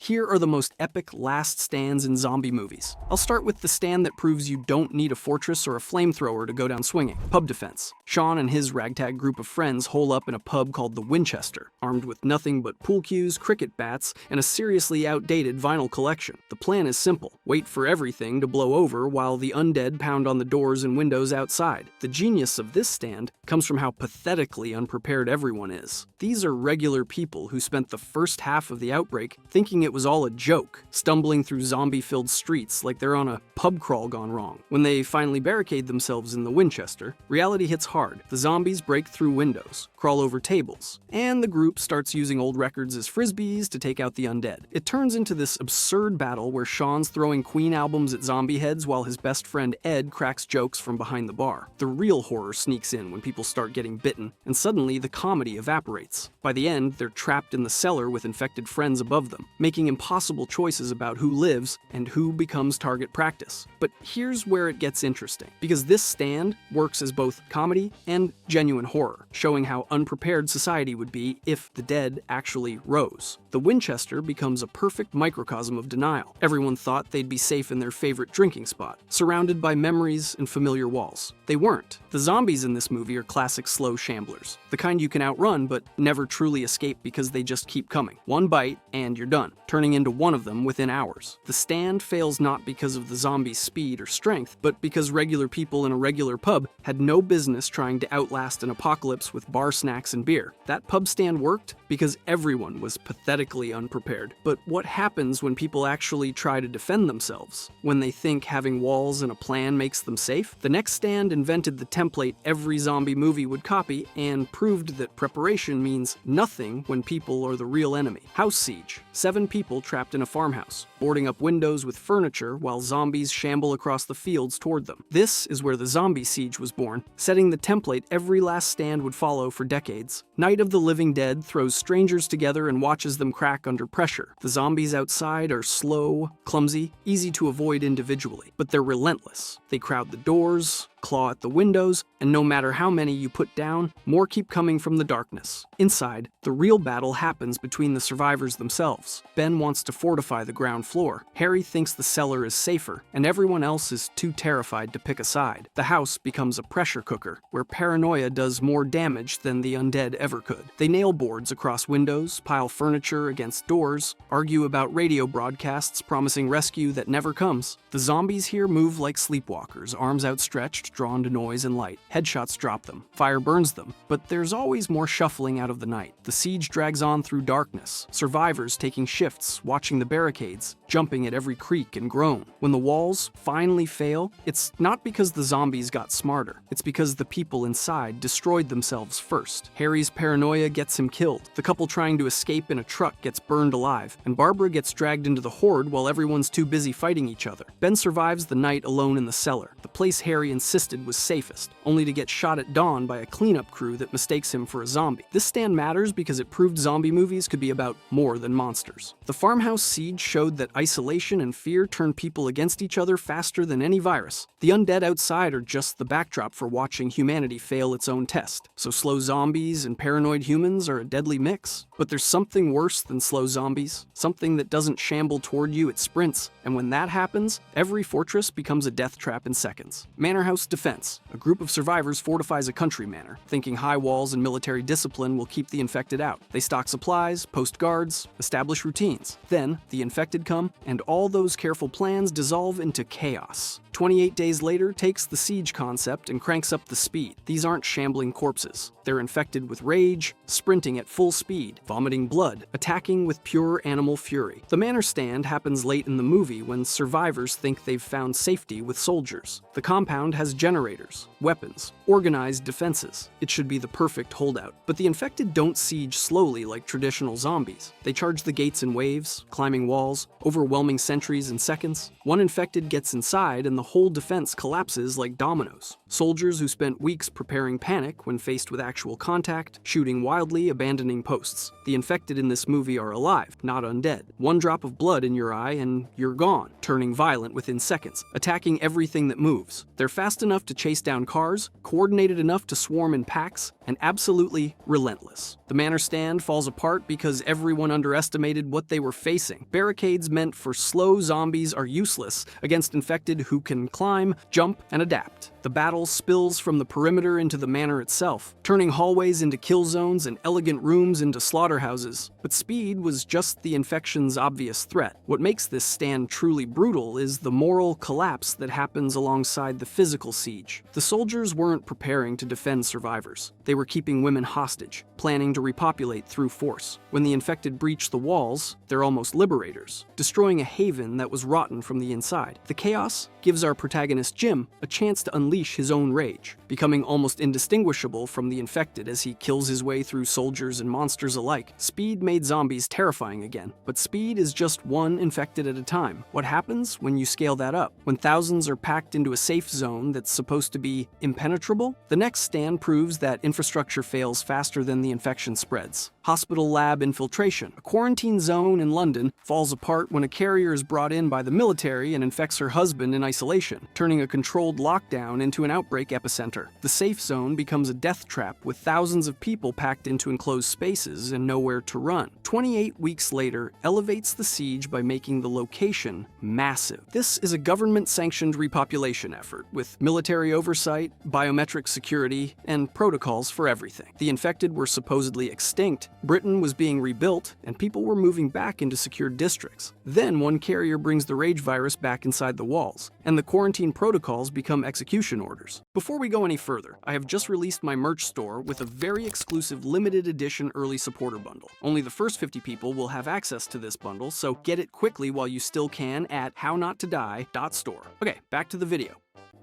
Here are the most epic last stands in zombie movies. I'll start with the stand that proves you don't need a fortress or a flamethrower to go down swinging. Pub defense. Sean and his ragtag group of friends hole up in a pub called the Winchester, armed with nothing but pool cues, cricket bats, and a seriously outdated vinyl collection. The plan is simple. Wait for everything to blow over while the undead pound on the doors and windows outside. The genius of this stand comes from how pathetically unprepared everyone is. These are regular people who spent the first half of the outbreak thinking it was all a joke, stumbling through zombie-filled streets like they're on a pub crawl gone wrong. When they finally barricade themselves in the Winchester, reality hits hard. The zombies break through windows, crawl over tables, and the group starts using old records as frisbees to take out the undead. It turns into this absurd battle where Sean's throwing Queen albums at zombie heads while his best friend Ed cracks jokes from behind the bar. The real horror sneaks in when people start getting bitten, and suddenly the comedy evaporates. By the end, they're trapped in the cellar with infected friends above them, making impossible choices about who lives and who becomes target practice. But here's where it gets interesting, because this stand works as both comedy and genuine horror, showing how unprepared society would be if the dead actually rose. The Winchester becomes a perfect microcosm of denial. Everyone thought they'd be safe in their favorite drinking spot, surrounded by memories and familiar walls. They weren't. The zombies in this movie are classic slow shamblers, the kind you can outrun but never truly escape because they just keep coming. One bite and you're done, turning into one of them within hours. The stand fails not because of the zombies' speed or strength, but because regular people in a regular pub had no business trying to outlast an apocalypse with bar snacks and beer. That pub stand worked because everyone was pathetically unprepared. But what happens when people actually try to defend themselves? When they think having walls and a plan makes them safe? The next stand invented the template every zombie movie would copy and proved that preparation means nothing when people are the real enemy. House siege. 7 people trapped in a farmhouse, boarding up windows with furniture while zombies shamble across the fields toward them. This is where the zombie siege was born, setting the template every last stand would follow for decades. Night of the Living Dead throws strangers together and watches them crack under pressure. The zombies outside are slow, clumsy, easy to avoid individually, but they're relentless. They crowd the doors, claw at the windows, and no matter how many you put down, more keep coming from the darkness. Inside, the real battle happens between the survivors themselves. Ben wants to fortify the ground floor. Harry thinks the cellar is safer, and everyone else is too terrified to pick a side. The house becomes a pressure cooker, where paranoia does more damage than the undead ever could. They nail boards across windows, pile furniture against doors, argue about radio broadcasts promising rescue that never comes. The zombies here move like sleepwalkers, arms outstretched, drawn to noise and light. Headshots drop them. Fire burns them. But there's always more shuffling out of the night. The siege drags on through darkness. Survivors taking shifts, watching the barricades, jumping at every creak and groan. When the walls finally fail, it's not because the zombies got smarter. It's because the people inside destroyed themselves first. Harry's paranoia gets him killed. The couple trying to escape in a truck gets burned alive. And Barbara gets dragged into the horde while everyone's too busy fighting each other. Ben survives the night alone in the cellar, the place Harry insisted was safest, only to get shot at dawn by a cleanup crew that mistakes him for a zombie. This stand matters because it proved zombie movies could be about more than monsters. The farmhouse siege showed that isolation and fear turn people against each other faster than any virus. The undead outside are just the backdrop for watching humanity fail its own test. So slow zombies and paranoid humans are a deadly mix. But there's something worse than slow zombies, something that doesn't shamble toward you, it sprints. And when that happens, every fortress becomes a death trap in seconds. Manor House Defense. A group of survivors fortifies a country manor, thinking high walls and military discipline will keep the infected out. They stock supplies, post guards, establish routines. Then, the infected come, and all those careful plans dissolve into chaos. 28 days later takes the siege concept and cranks up the speed. These aren't shambling corpses. They're infected with rage, sprinting at full speed, vomiting blood, attacking with pure animal fury. The manor stand happens late in the movie when survivors think they've found safety with soldiers. The compound has generators, weapons, organized defenses. It should be the perfect holdout. But the infected don't siege slowly like traditional zombies. They charge the gates in waves, climbing walls, overwhelming sentries in seconds. One infected gets inside and the whole defense collapses like dominoes. Soldiers who spent weeks preparing panic when faced with actual contact, shooting wildly, abandoning posts. The infected in this movie are alive, not undead. One drop of blood in your eye and you're gone, turning violent within seconds, attacking everything that moves. They're fast fast enough to chase down cars, coordinated enough to swarm in packs, and absolutely relentless. The Manor stand falls apart because everyone underestimated what they were facing. Barricades meant for slow zombies are useless against infected who can climb, jump, and adapt. The battle spills from the perimeter into the manor itself, turning hallways into kill zones and elegant rooms into slaughterhouses. But speed was just the infection's obvious threat. What makes this stand truly brutal is the moral collapse that happens alongside the physical siege. The soldiers weren't preparing to defend survivors. They were keeping women hostage, planning to repopulate through force. When the infected breach the walls, they're almost liberators, destroying a haven that was rotten from the inside. The chaos gives our protagonist Jim a chance to unleash his own rage, becoming almost indistinguishable from the infected as he kills his way through soldiers and monsters alike. Speed made zombies terrifying again, but speed is just one infected at a time. What happens when you scale that up? When thousands are packed into a safe zone that's supposed to be impenetrable? The next stand proves that infrastructure fails faster than the infection spreads. Hospital lab infiltration. A quarantine zone in London falls apart when a carrier is brought in by the military and infects her husband in isolation, turning a controlled lockdown into an outbreak epicenter. The safe zone becomes a death trap with thousands of people packed into enclosed spaces and nowhere to run. 28 weeks later elevates the siege by making the location massive. This is a government-sanctioned repopulation effort with military oversight, biometric security, and protocols for everything. The infected were supposedly extinct, Britain was being rebuilt, and people were moving back into secured districts. Then one carrier brings the rage virus back inside the walls, and the quarantine protocols become execution orders. Before we go any further, I have just released my merch store with a very exclusive limited edition early supporter bundle. Only the first 50 people will have access to this bundle, so get it quickly while you still can at hownottodie.store. Okay, back to the video.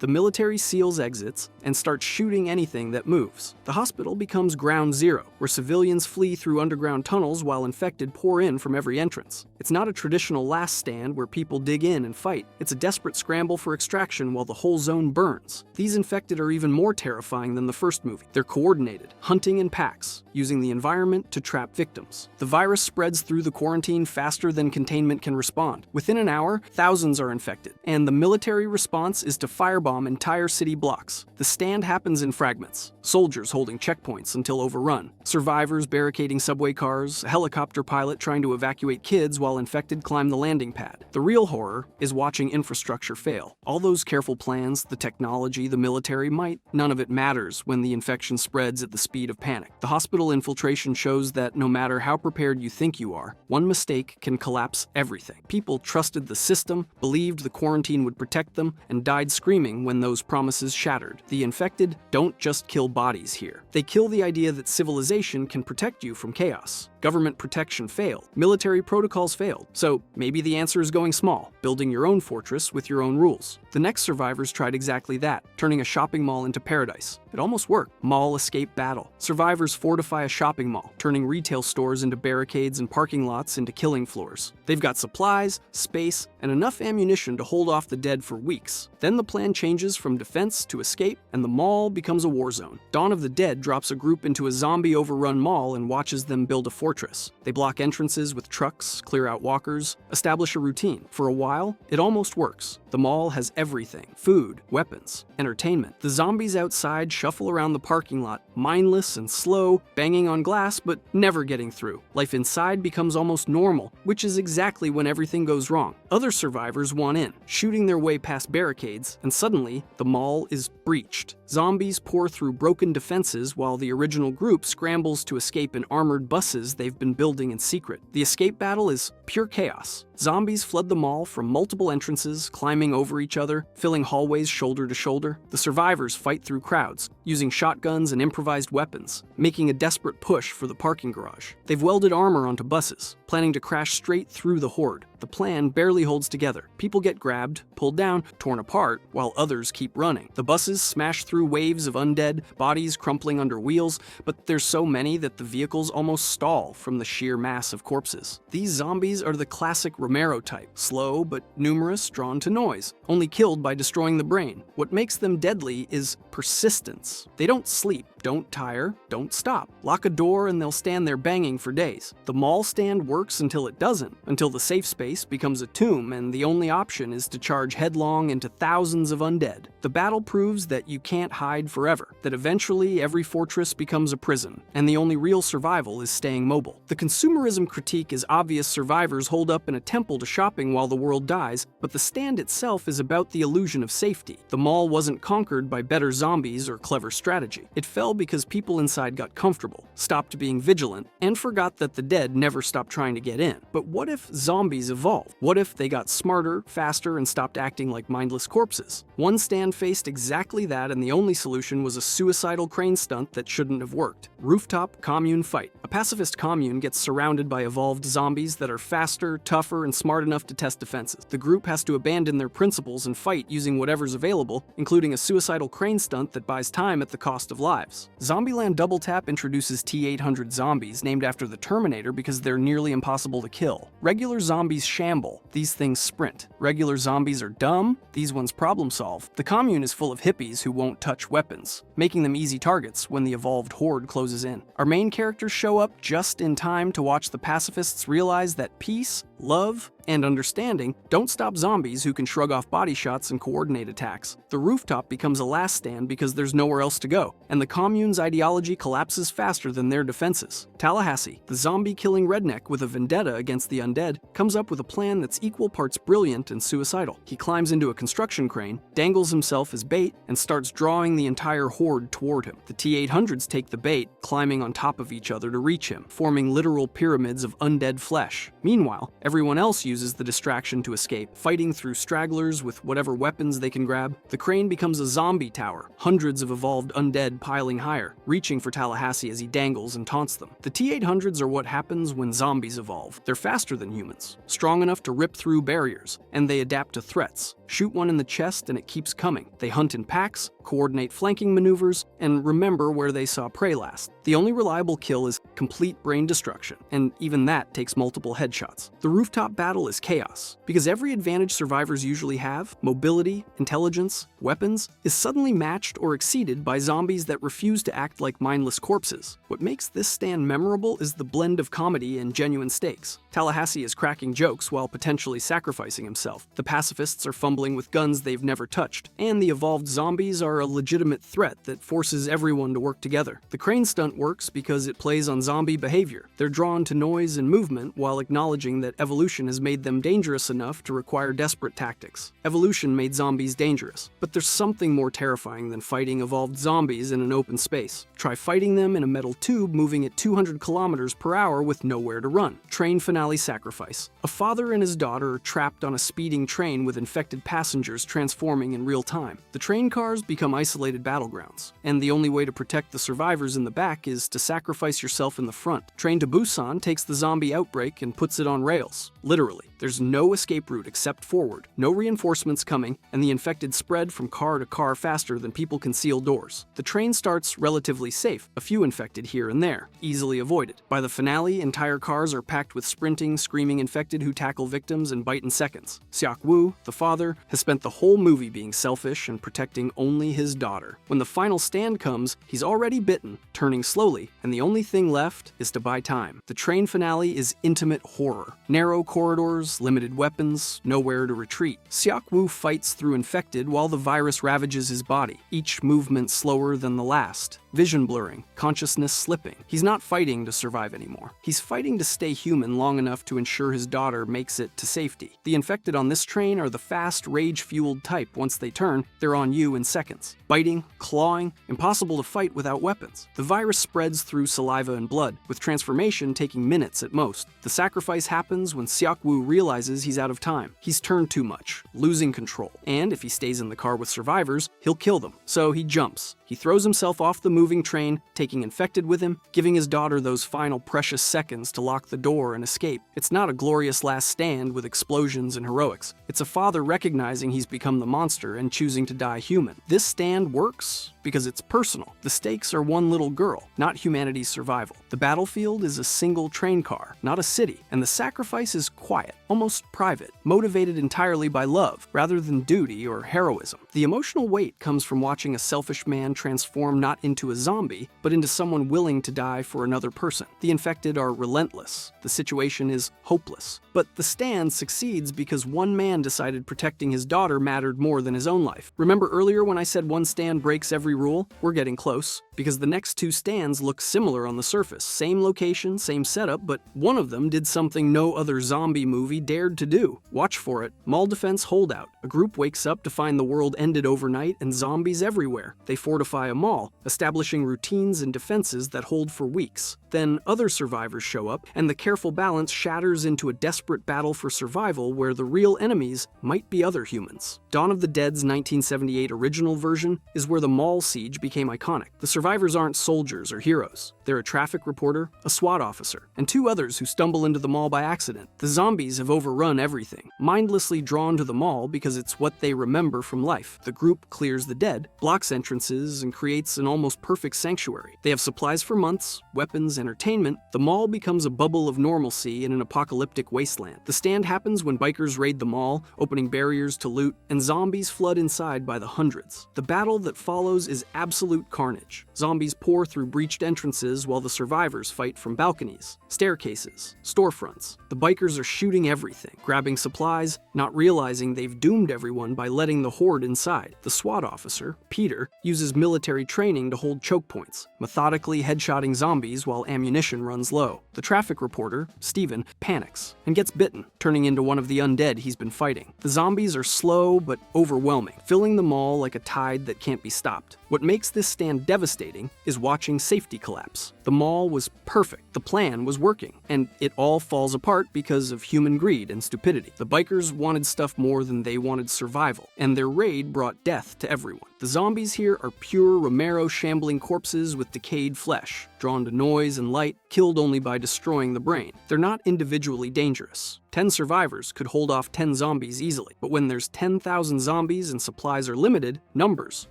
The military seals exits and starts shooting anything that moves. The hospital becomes ground zero, where civilians flee through underground tunnels while infected pour in from every entrance. It's not a traditional last stand where people dig in and fight. It's a desperate scramble for extraction while the whole zone burns. These infected are even more terrifying than the first movie. They're coordinated, hunting in packs, using the environment to trap victims. The virus spreads through the quarantine faster than containment can respond. Within an hour, thousands are infected, and the military response is to firebomb entire city blocks. The stand happens in fragments. Soldiers holding checkpoints until overrun, survivors barricading subway cars, a helicopter pilot trying to evacuate kids while infected climb the landing pad. The real horror is watching infrastructure fail. All those careful plans, the technology, the military might, none of it matters when the infection spreads at the speed of panic. The hospital infiltration shows that no matter how prepared you think you are, one mistake can collapse everything. People trusted the system, believed the quarantine would protect them, and died screaming when those promises shattered. The infected don't just kill bodies here. They kill the idea that civilization can protect you from chaos. Government protection failed. Military protocols failed. So maybe the answer is going small, building your own fortress with your own rules. The next survivors tried exactly that, turning a shopping mall into paradise. It almost worked. Mall escape battle. Survivors fortify a shopping mall, turning retail stores into barricades and parking lots into killing floors. They've got supplies, space, and enough ammunition to hold off the dead for weeks. Then the plan changes from defense to escape, and the mall becomes a war zone. Dawn of the Dead drops a group into a zombie-overrun mall and watches them build a fortress. They block entrances with trucks, clear out walkers, establish a routine. For a while, it almost works. The mall has everything: food, weapons, entertainment. The zombies outside shuffle around the parking lot, mindless and slow, banging on glass but never getting through. Life inside becomes almost normal, which is exactly when everything goes wrong. Other survivors want in, shooting their way past barricades, and suddenly the mall is breached. Zombies pour through broken defenses while the original group scrambles to escape in armored buses they've been building in secret. The escape battle is pure chaos. Zombies flood the mall from multiple entrances, climbing over each other, filling hallways shoulder to shoulder. The survivors fight through crowds, using shotguns and improvised weapons, making a desperate push for the parking garage. They've welded armor onto buses, planning to crash straight through the horde. The plan barely holds together. People get grabbed, pulled down, torn apart, while others keep running. The buses smash through waves of undead, bodies crumpling under wheels, but there's so many that the vehicles almost stall from the sheer mass of corpses. These zombies are the classic Romero type, slow but numerous, drawn to noise, only killed by destroying the brain. What makes them deadly is persistence. They don't sleep, don't tire, don't stop. Lock a door and they'll stand there banging for days. The mall stand works until it doesn't, until the safe space space becomes a tomb, and the only option is to charge headlong into thousands of undead. The battle proves that you can't hide forever, that eventually every fortress becomes a prison, and the only real survival is staying mobile. The consumerism critique is obvious. Survivors hold up in a temple to shopping while the world dies, but the stand itself is about the illusion of safety. The mall wasn't conquered by better zombies or clever strategy. It fell because people inside got comfortable, stopped being vigilant, and forgot that the dead never stopped trying to get in. But what if zombies evolved? What if they got smarter, faster, and stopped acting like mindless corpses? One stand faced exactly that, and the only solution was a suicidal crane stunt that shouldn't have worked. Rooftop Commune Fight. A pacifist commune gets surrounded by evolved zombies that are faster, tougher, and smart enough to test defenses. The group has to abandon their principles and fight using whatever's available, including a suicidal crane stunt that buys time at the cost of lives. Zombieland Double Tap introduces T-800 zombies, named after the Terminator because they're nearly impossible to kill. Regular zombies shamble. These things sprint. Regular zombies are dumb. These ones problem solve. The commune is full of hippies who won't touch weapons, making them easy targets when the evolved horde closes in. Our main characters show up just in time to watch the pacifists realize that peace, love, and understanding don't stop zombies who can shrug off body shots and coordinate attacks. The rooftop becomes a last stand because there's nowhere else to go, and the commune's ideology collapses faster than their defenses. Tallahassee, the zombie-killing redneck with a vendetta against the undead, comes up with a plan that's equal parts brilliant and suicidal. He climbs into a construction crane, dangles himself as bait, and starts drawing the entire horde toward him. The T-800s take the bait, climbing on top of each other to reach him, forming literal pyramids of undead flesh. Meanwhile, everyone else uses the distraction to escape, fighting through stragglers with whatever weapons they can grab. The crane becomes a zombie tower, hundreds of evolved undead piling higher, reaching for Tallahassee as he dangles and taunts them. The T-800s are what happens when zombies evolve. They're faster than humans, strong enough to rip through barriers, and they adapt to threats. Shoot one in the chest and it keeps coming. They hunt in packs, coordinate flanking maneuvers, and remember where they saw prey last. The only reliable kill is complete brain destruction, and even that takes multiple headshots. The rooftop battle is chaos, because every advantage survivors usually have, mobility, intelligence, weapons, is suddenly matched or exceeded by zombies that refuse to act like mindless corpses. What makes this stand memorable is the blend of comedy and genuine stakes. Tallahassee is cracking jokes while potentially sacrificing himself. The pacifists are fumbling with guns they've never touched, and the evolved zombies are a legitimate threat that forces everyone to work together. The crane stunt works because it plays on zombie behavior. They're drawn to noise and movement while acknowledging that evolution has made them dangerous enough to require desperate tactics. Evolution made zombies dangerous, but there's something more terrifying than fighting evolved zombies in an open space. Try fighting them in a metal tube moving at 200 kilometers per hour with nowhere to run. Train finale sacrifice. A father and his daughter are trapped on a speeding train with infected passengers transforming in real time. The train cars become isolated battlegrounds, and the only way to protect the survivors in the back is to sacrifice yourself in the front. Train to Busan takes the zombie outbreak and puts it on rails. Literally. There's no escape route except forward, no reinforcements coming, and the infected spread from car to car faster than people can seal doors. The train starts relatively safe, a few infected here and there, easily avoided. By the finale, entire cars are packed with sprinting, screaming infected who tackle victims and bite in seconds. Seok Woo, the father, has spent the whole movie being selfish and protecting only his daughter. When the final stand comes, he's already bitten, turning slowly, and the only thing left is to buy time. The train finale is intimate horror. Narrow corridors, limited weapons, nowhere to retreat. Seok Woo fights through infected while the virus ravages his body, each movement slower than the last. Vision blurring, consciousness slipping. He's not fighting to survive anymore. He's fighting to stay human long enough to ensure his daughter makes it to safety. The infected on this train are the fast, rage-fueled type. Once they turn, they're on you in seconds. Biting, clawing, impossible to fight without weapons. The virus spreads through saliva and blood, with transformation taking minutes at most. The sacrifice happens when Seok Woo realizes he's out of time. He's turned too much, losing control. And if he stays in the car with survivors, he'll kill them. So he jumps. He throws himself off the moving train, taking infected with him, giving his daughter those final precious seconds to lock the door and escape. It's not a glorious last stand with explosions and heroics. It's a father recognizing he's become the monster and choosing to die human. This stand works because it's personal. The stakes are one little girl, not humanity's survival. The battlefield is a single train car, not a city, and the sacrifice is quiet, almost private, motivated entirely by love, rather than duty or heroism. The emotional weight comes from watching a selfish man transform not into a zombie, but into someone willing to die for another person. The infected are relentless. The situation is hopeless. But the stand succeeds because one man decided protecting his daughter mattered more than his own life. Remember earlier when I said one stand breaks every rule? We're getting close, because the next two stands look similar on the surface. Same location, same setup, but one of them did something no other zombie movie dared to do. Watch for it. Mall Defense Holdout. A group wakes up to find the world ended overnight and zombies everywhere. They fortify a mall, establishing routines and defenses that hold for weeks. Then other survivors show up, and the careful balance shatters into a desperate battle for survival where the real enemies might be other humans. Dawn of the Dead's 1978 original version is where the mall siege became iconic. The survivors aren't soldiers or heroes. They're a traffic reporter, a SWAT officer, and two others who stumble into the mall by accident. The zombies have overrun everything, mindlessly drawn to the mall because it's what they remember from life. The group clears the dead, blocks entrances, and creates an almost perfect sanctuary. They have supplies for months, weapons, entertainment. The mall becomes a bubble of normalcy in an apocalyptic wasteland. The stand happens when bikers raid the mall, opening barriers to loot, and zombies flood inside by the hundreds. The battle that follows is absolute carnage. Zombies pour through breached entrances while the survivors fight from balconies, staircases, storefronts. The bikers are shooting everything, grabbing supplies, not realizing they've doomed everyone by letting the horde inside. The SWAT officer, Peter, uses military training to hold choke points, methodically headshotting zombies while ammunition runs low. The traffic reporter, Steven, panics and gets bitten, turning into one of the undead he's been fighting. The zombies are slow but overwhelming, filling the mall like a tide that can't be stopped. What makes this stand devastating is watching safety collapse. The mall was perfect, the plan was working, and it all falls apart because of human greed and stupidity. The bikers wanted stuff more than they wanted survival, and their raid brought death to everyone. The zombies here are pure Romero shambling corpses with decayed flesh, drawn to noise and light, killed only by destroying the brain. They're not individually dangerous. 10 survivors could hold off 10 zombies easily, but when there's 10,000 zombies and supplies are limited, numbers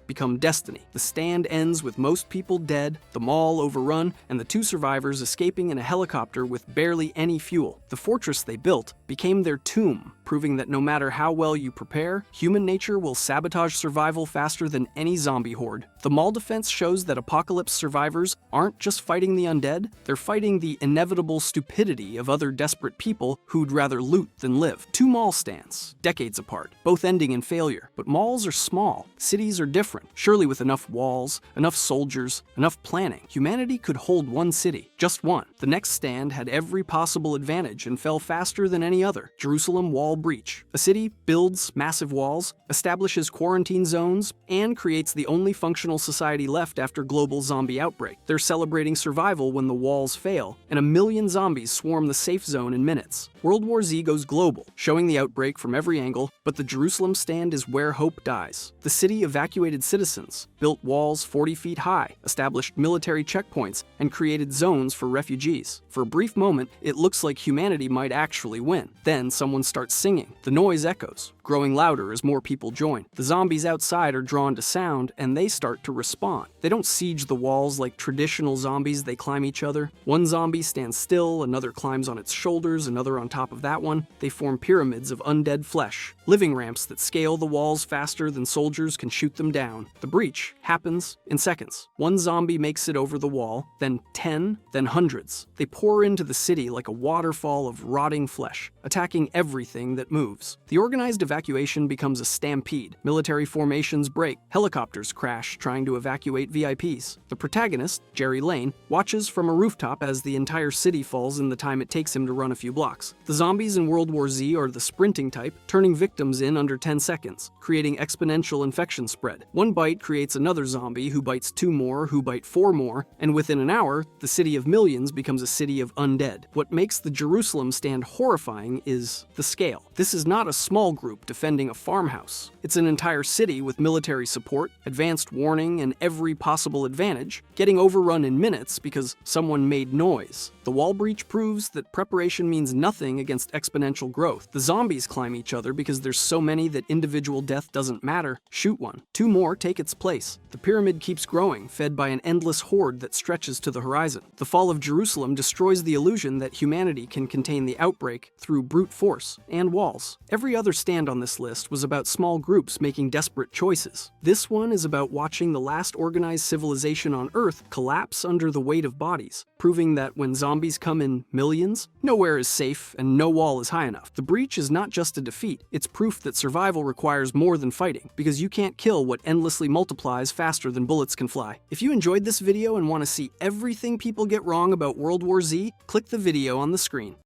become destiny. The stand ends with most people dead, the mall overrun, and the two survivors escaping in a helicopter with barely any fuel. The fortress they built became their tomb, proving that no matter how well you prepare, human nature will sabotage survival faster than any zombie horde. The mall defense shows that apocalypse survivors aren't just fighting the undead, they're fighting the inevitable stupidity of other desperate people who'd rather loot than live. Two mall stands, decades apart, both ending in failure. But malls are small, cities are different. Surely with enough walls, enough soldiers, enough planning, humanity could hold one city, just one. The next stand had every possible advantage and fell faster than any other. Jerusalem Wall Breach. A city builds massive walls, establishes quarantine zones, and creates the only functional society left after global zombie outbreak. They're celebrating survival when the walls fail, and 1 million zombies swarm the safe zone in minutes. World War Z goes global, showing the outbreak from every angle, but the Jerusalem stand is where hope dies. The city evacuated citizens, built walls 40 feet high, established military checkpoints, and created zones for refugees. For a brief moment, it looks like humanity might actually win. Then someone starts singing. The noise echoes, growing louder as more people join. The zombies outside are drawn to sound, and they start to respond. They don't siege the walls like traditional zombies, they climb each other. One zombie stands still, another climbs on its shoulders, another on top of that one. They form pyramids of undead flesh, living ramps that scale the walls faster than soldiers can shoot them down. The breach happens in seconds. One zombie makes it over the wall, then 10, then hundreds. They pour into the city like a waterfall of rotting flesh, attacking everything that moves. The organized evacuation becomes a stampede. Military formations break. Helicopters crash trying to evacuate VIPs. The protagonist, Jerry Lane, watches from a rooftop as the entire city falls in the time it takes him to run a few blocks. The zombies in World War Z are the sprinting type, turning victims in under 10 seconds, creating exponential infection spread. One bite creates another zombie who bites 2 more, who bite 4 more, and within an hour, the city of millions becomes a city of undead. What makes the Jerusalem stand horrifying is the scale. This is not a small group defending a farmhouse. It's an entire city with military support, advanced warning, and every possible advantage, getting overrun in minutes because someone made noise. The wall breach proves that preparation means nothing against exponential growth. The zombies climb each other because there's so many that individual death doesn't matter. Shoot one. Two more take its place. The pyramid keeps growing, fed by an endless horde that stretches to the horizon. The fall of Jerusalem destroys the illusion that humanity can contain the outbreak through brute force and walls. Every other stand on this list was about small groups making desperate choices. This one is about watching the last organized civilization on Earth collapse under the weight of bodies, proving that when zombies come in millions, nowhere is safe and no wall is high enough. The breach is not just a defeat, it's proof that survival requires more than fighting, because you can't kill what endlessly multiplies faster than bullets can fly. If you enjoyed this video and want to see everything people get wrong about World War Z, click the video on the screen.